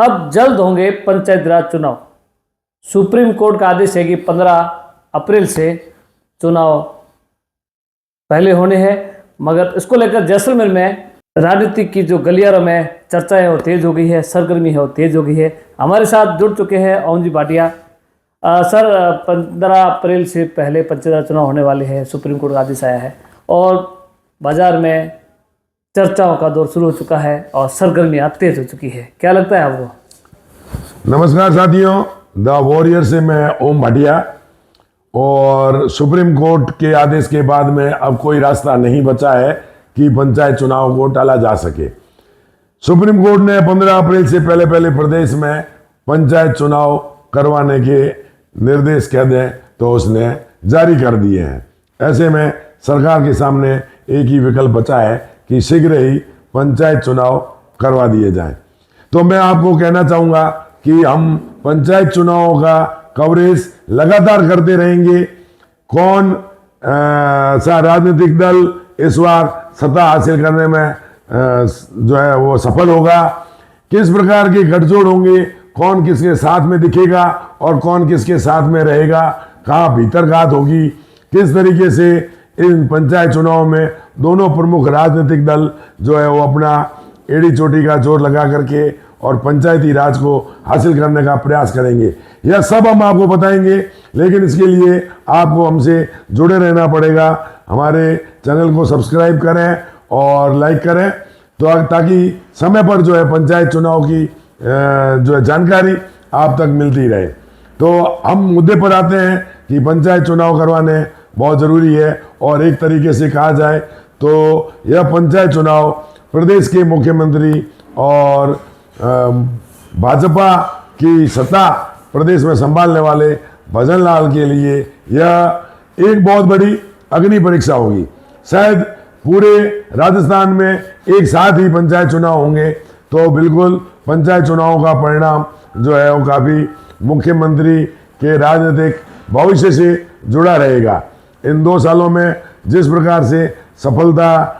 अब जल्द होंगे पंचायत राज चुनाव। सुप्रीम कोर्ट का आदेश है कि 15 अप्रैल से चुनाव पहले होने हैं, मगर इसको लेकर जैसलमेर में राजनीतिक की जो गलियारों में चर्चा है वो तेज हो गई है, सरगर्मी है वो तेज हो गई है। हमारे साथ जुड़ चुके हैं ओम जी भाटिया। सर, 15 अप्रैल से पहले पंचायत राज चुनाव होने वाले हैं, सुप्रीम कोर्ट का आदेश आया है और बाजार में चर्चाओं का दौर शुरू हो चुका है और सरगर्मियाँ तेज हो चुकी है, क्या लगता है आपको? नमस्कार साथियों, द वॉरियर से मैं ओम भाटिया। और सुप्रीम कोर्ट के आदेश के बाद में अब कोई रास्ता नहीं बचा है कि पंचायत चुनाव को टाला जा सके। सुप्रीम कोर्ट ने 15 अप्रैल से पहले प्रदेश में पंचायत चुनाव करवाने के निर्देश कह दें तो उसने जारी कर दिए हैं। ऐसे में सरकार के सामने एक ही विकल्प बचा है कि शीघ्र ही पंचायत चुनाव करवा दिए जाएं। तो मैं आपको कहना चाहूँगा कि हम पंचायत चुनावों का कवरेज लगातार करते रहेंगे। कौन सा राजनीतिक दल इस बार सत्ता हासिल करने में जो है वो सफल होगा, किस प्रकार के गठजोड़ होंगे, कौन किसके साथ में दिखेगा और कौन किसके साथ में रहेगा, कहाँ भीतरघात होगी, किस तरीके से इन पंचायत चुनाव में दोनों प्रमुख राजनीतिक दल जो है वो अपना एड़ी चोटी का जोर लगा करके और पंचायती राज को हासिल करने का प्रयास करेंगे, यह सब हम आपको बताएंगे। लेकिन इसके लिए आपको हमसे जुड़े रहना पड़ेगा। हमारे चैनल को सब्सक्राइब करें और लाइक करें तो ताकि समय पर जो है पंचायत चुनाव की जो है जानकारी आप तक मिलती रहे। तो हम मुद्दे पर आते हैं कि पंचायत चुनाव करवाने बहुत ज़रूरी है और एक तरीके से कहा जाए तो यह पंचायत चुनाव प्रदेश के मुख्यमंत्री और भाजपा की सत्ता प्रदेश में संभालने वाले भजन लाल के लिए यह एक बहुत बड़ी अग्नि परीक्षा होगी। शायद पूरे राजस्थान में एक साथ ही पंचायत चुनाव होंगे तो बिल्कुल पंचायत चुनावों का परिणाम जो है वो काफ़ी मुख्यमंत्री के राजनीतिक भविष्य से जुड़ा रहेगा। इन 2 सालों में जिस प्रकार से सफलता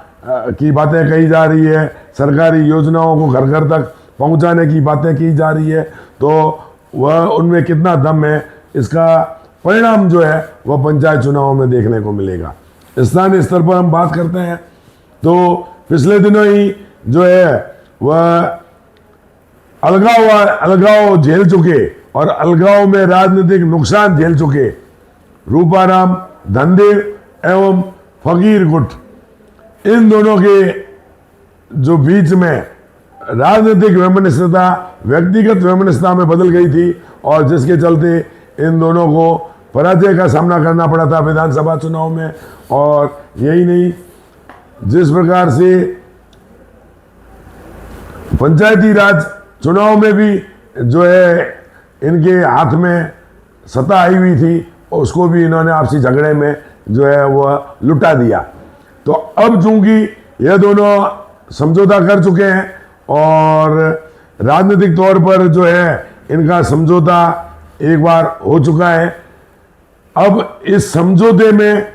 की बातें कही जा रही है, सरकारी योजनाओं को घर घर तक पहुंचाने की बातें की जा रही है, तो वह उनमें कितना दम है इसका परिणाम जो है वह पंचायत चुनावों में देखने को मिलेगा। स्थानीय स्तर पर हम बात करते हैं तो पिछले दिनों ही जो है वह अलगाव झेल चुके और अलगाव में राजनीतिक नुकसान झेल चुके रूपाराम धनदेव एवं फकीर गुट, इन दोनों के जो बीच में राजनीतिक वैमनस्यता व्यक्तिगत वैमनस्यता में बदल गई थी और जिसके चलते इन दोनों को पराजय का सामना करना पड़ा था विधानसभा चुनाव में। और यही नहीं, जिस प्रकार से पंचायती राज चुनाव में भी जो है इनके हाथ में सत्ता आई हुई थी उसको भी इन्होंने आपसी झगड़े में जो है वह लुटा दिया। तो अब चूंकि यह दोनों समझौता कर चुके हैं और राजनीतिक तौर पर जो है इनका समझौता एक बार हो चुका है, अब इस समझौते में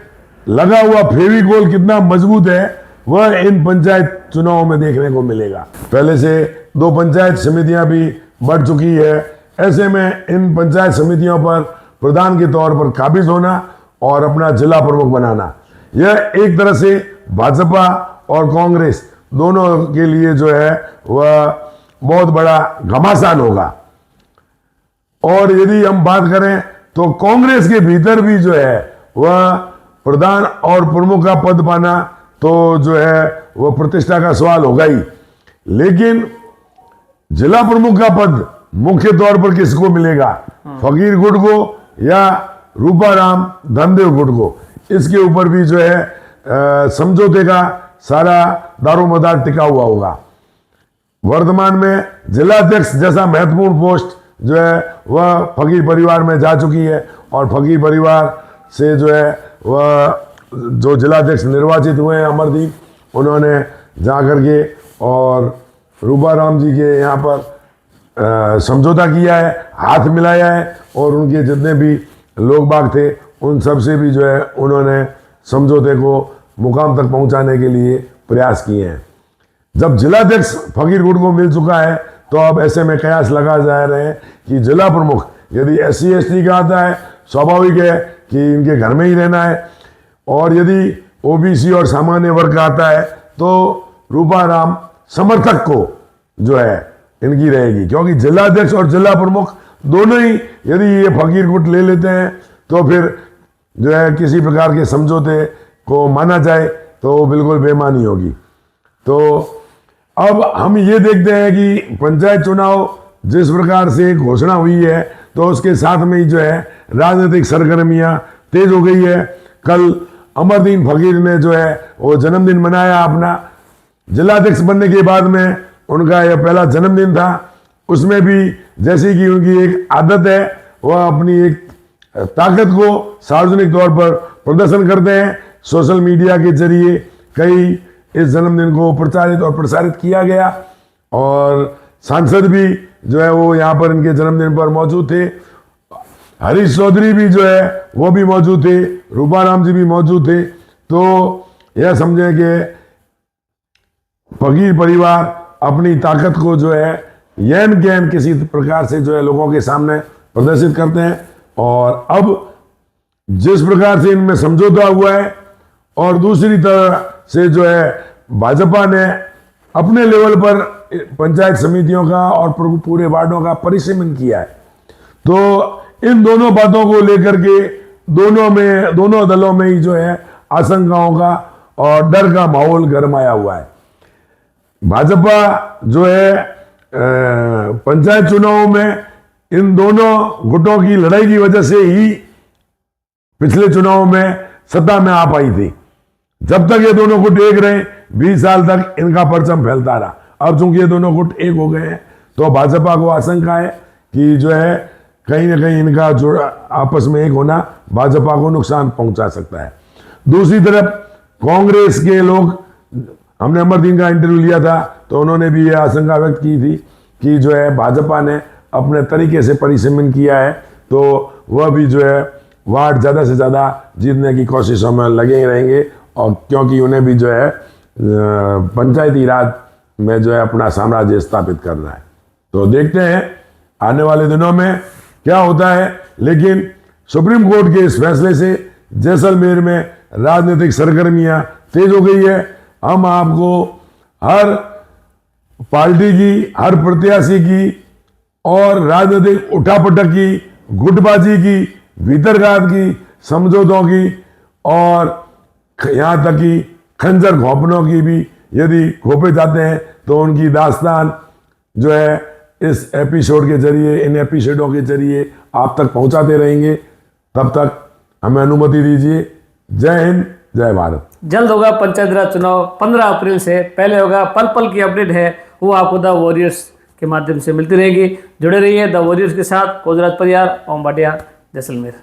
लगा हुआ फेविकोल कितना मजबूत है वह इन पंचायत चुनावों में देखने को मिलेगा। पहले से 2 पंचायत समितियां भी बढ़ चुकी है। ऐसे में इन पंचायत समितियों पर प्रधान के तौर पर काबिज होना और अपना जिला प्रमुख बनाना, यह एक तरह से भाजपा और कांग्रेस दोनों के लिए जो है वह बहुत बड़ा घमासान होगा। और यदि हम बात करें तो कांग्रेस के भीतर भी जो है वह प्रधान और प्रमुख का पद पाना तो जो है वह प्रतिष्ठा का सवाल होगा ही, लेकिन जिला प्रमुख का पद मुख्य तौर पर किसको मिलेगा, फकीर गुट को या रूपाराम धनदेव गुट को, इसके ऊपर भी जो है समझौते का सारा दारोमदार टिका हुआ होगा। वर्तमान में जिलाध्यक्ष जैसा महत्वपूर्ण पोस्ट जो है वह फकीर परिवार में जा चुकी है और फकीर परिवार से जो है वह जो जिलाध्यक्ष निर्वाचित हुए हैं अमरदीप, उन्होंने जा करके और रूपाराम जी के यहाँ पर समझौता किया है, हाथ मिलाया है और उनके जितने भी लोग बाग थे उन सब से भी जो है उन्होंने समझौते को मुकाम तक पहुंचाने के लिए प्रयास किए हैं। जब जिलाध्यक्ष फकीर गुट को मिल चुका है तो अब ऐसे में कयास लगा जा रहे हैं कि जिला प्रमुख यदि SC/ST का आता है, स्वाभाविक है कि इनके घर में ही रहना है, और यदि OBC और सामान्य वर्ग का आता है तो रूपाराम समर्थक को जो है इनकी रहेगी, क्योंकि जिलाध्यक्ष और जिला प्रमुख दोनों ही यदि ये फकीर गुट ले लेते हैं तो फिर जो है किसी प्रकार के समझौते को माना जाए तो वो बिल्कुल बेईमानी होगी। तो अब हम ये देखते हैं कि पंचायत चुनाव जिस प्रकार से घोषणा हुई है तो उसके साथ में ही जो है राजनीतिक सरगर्मियां तेज हो गई है। कल अमरदीन फकीर ने जो है वो जन्मदिन मनाया अपना, जिलाध्यक्ष बनने के बाद में उनका यह पहला जन्मदिन था। उसमें भी जैसे कि उनकी एक आदत है, वह अपनी एक ताकत को सार्वजनिक तौर पर प्रदर्शन करते हैं। सोशल मीडिया के जरिए कई इस जन्मदिन को प्रचारित और प्रसारित किया गया, और सांसद भी जो है वो यहाँ पर इनके जन्मदिन पर मौजूद थे। हरीश चौधरी भी जो है वो भी मौजूद थे, रूपाराम जी भी मौजूद थे। तो यह समझें कि फकीर परिवार अपनी ताकत को जो है यैन कैन किसी प्रकार से जो है लोगों के सामने प्रदर्शित करते हैं। और अब जिस प्रकार से इनमें समझौता हुआ है, और दूसरी तरह से जो है भाजपा ने अपने लेवल पर पंचायत समितियों का और पूरे वार्डों का परिसीमन किया है, तो इन दोनों बातों को लेकर के दोनों दलों में ही जो है आशंकाओं का और डर का माहौल गरमाया हुआ है। भाजपा जो है पंचायत चुनाव में इन दोनों गुटों की लड़ाई की वजह से ही पिछले चुनाव में सत्ता में आ पाई थी। जब तक ये दोनों गुट एक रहे 20 साल तक इनका परचम फैलता रहा। अब चूंकि ये दोनों गुट एक हो गए हैं तो भाजपा को आशंका है कि जो है कहीं ना कहीं इनका जो आपस में एक होना भाजपा को नुकसान पहुंचा सकता है। दूसरी तरफ कांग्रेस के लोग, हमने अमरदीन का इंटरव्यू लिया था तो उन्होंने भी यह आशंका व्यक्त की थी कि जो है भाजपा ने अपने तरीके से परिसीमन किया है, तो वह भी जो है वार्ड ज़्यादा से ज़्यादा जीतने की कोशिशों में लगे रहेंगे, और क्योंकि उन्हें भी जो है पंचायती राज में जो है अपना साम्राज्य स्थापित करना है। तो देखते हैं आने वाले दिनों में क्या होता है। लेकिन सुप्रीम कोर्ट के इस फैसले से जैसलमेर में राजनीतिक सरगर्मियां तेज हो गई है। हम आपको हर पार्टी की, हर प्रत्याशी की और राजनीतिक उठापटक की, गुटबाजी की, भीतरघात की, समझौतों की और यहाँ तक कि खंजर घोंपनों की भी यदि घोंपे जाते हैं तो उनकी दास्तान जो है इस एपिसोड के जरिए, इन एपिसोडों के जरिए आप तक पहुंचाते रहेंगे। तब तक हमें अनुमति दीजिए। जय हिंद, जय भारत। जल्द होगा पंचायत राज चुनाव 15 अप्रैल से। पहले होगा पल पल की अपडेट है वो आपको द वॉरियर्स के माध्यम से मिलती रहेगी। जुड़े रहिए द वॉरियर्स के साथ। कोजराज परियार, ओम भाटिया, जैसलमेर।